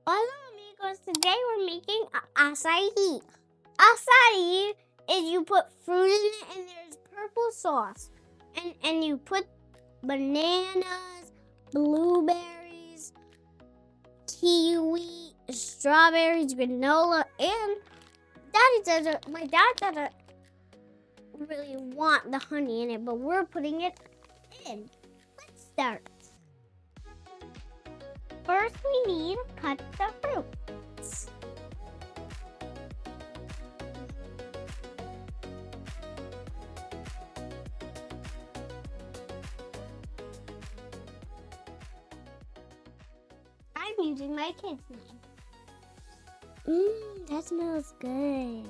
Hola amigos, today we're making açaí. Açaí is you put fruit in it and there's purple sauce. And you put bananas, blueberries, kiwi, strawberries, granola, and my dad doesn't really want the honey in it, but we're putting it in. Let's start. First, we need to cut the fruits. I'm using my kid's knife. That smells good.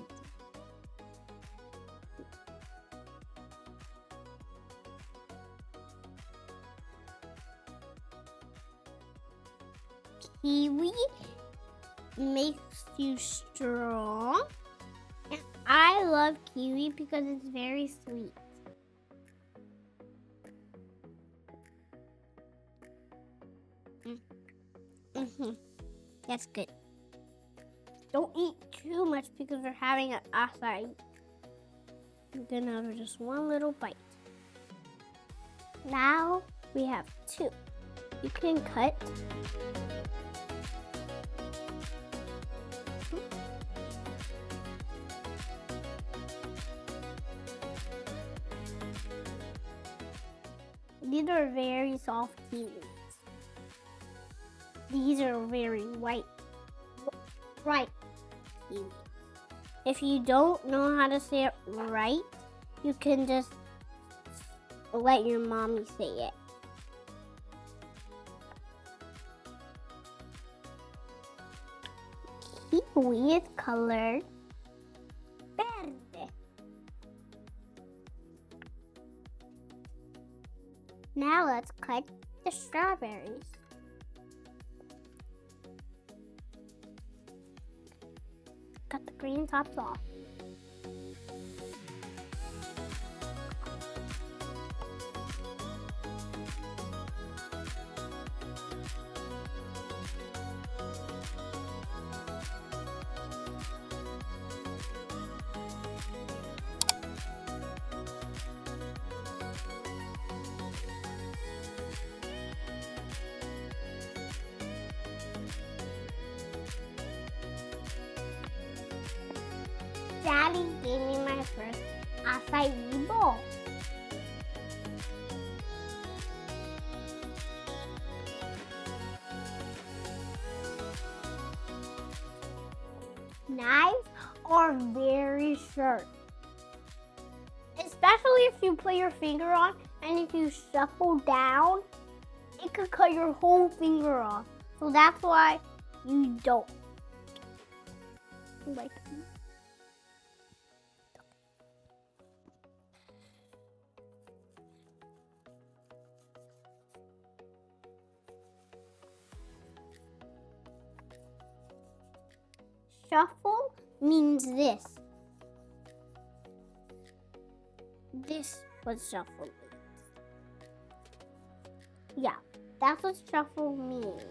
Kiwi makes you strong. And I love kiwi because it's very sweet. That's good. Don't eat too much because we're having an açaí. I'm gonna have just one little bite. Now we have two. You can cut. These are very soft kiwis. These are very ripe kiwis. If you don't know how to say it right, you can just let your mommy say it. Kiwi is colored verde. Now let's cut the strawberries. Cut the green tops off. Daddy gave me my first açaí bowl. Knives are very sharp, especially if you put your finger on, and if you shuffle down, it could cut your whole finger off. So that's why you don't like them. Shuffle means this. This was shuffle means. Yeah, that's what shuffle means.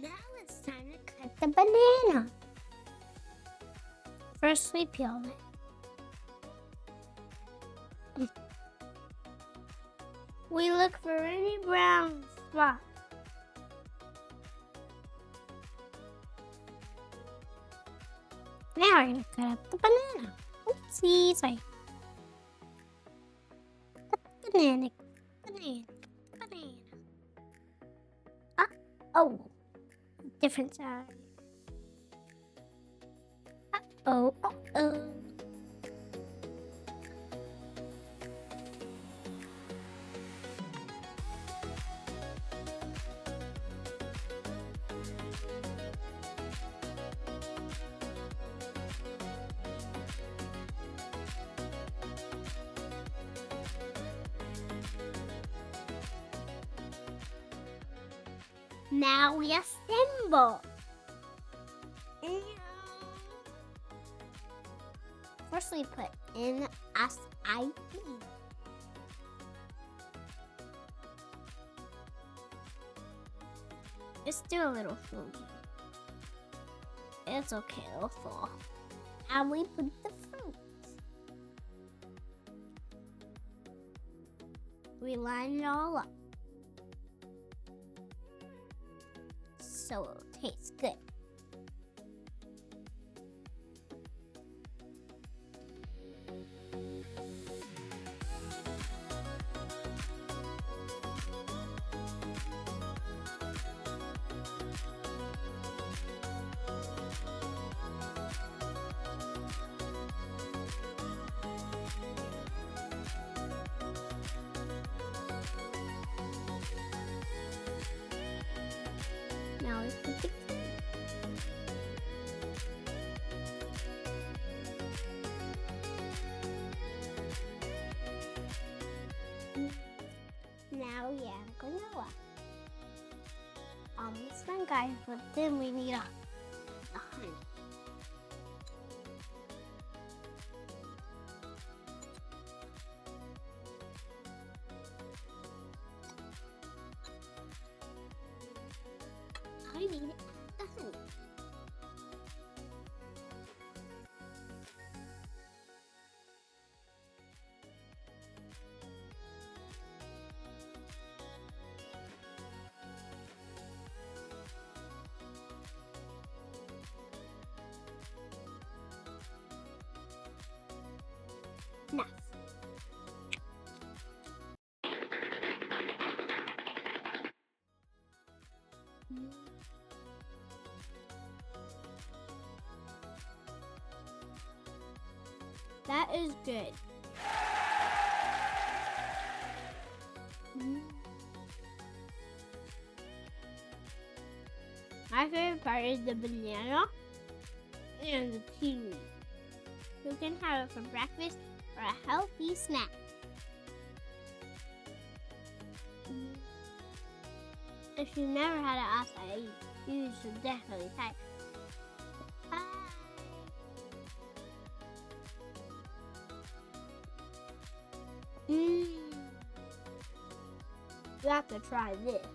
Now it's time to cut the banana. First, we peel it. We look for any brown spots. Now we're going to cut up the banana. Oopsie, sorry. Banana. Oh, different side. Oh. Now we assemble. First we put in açaí. It's still a little frozen. It's okay, it'll fall. And we put the fruits. We line it all up, so it'll taste good. Now we put the now we add granola. Almost done, guys, but then we need the honey. I need the honey. Enough. That is good. My favorite part is the banana and the kiwi. You can have it for breakfast or a healthy snack. If you've never had an açaí, you should definitely try it. You have to try this.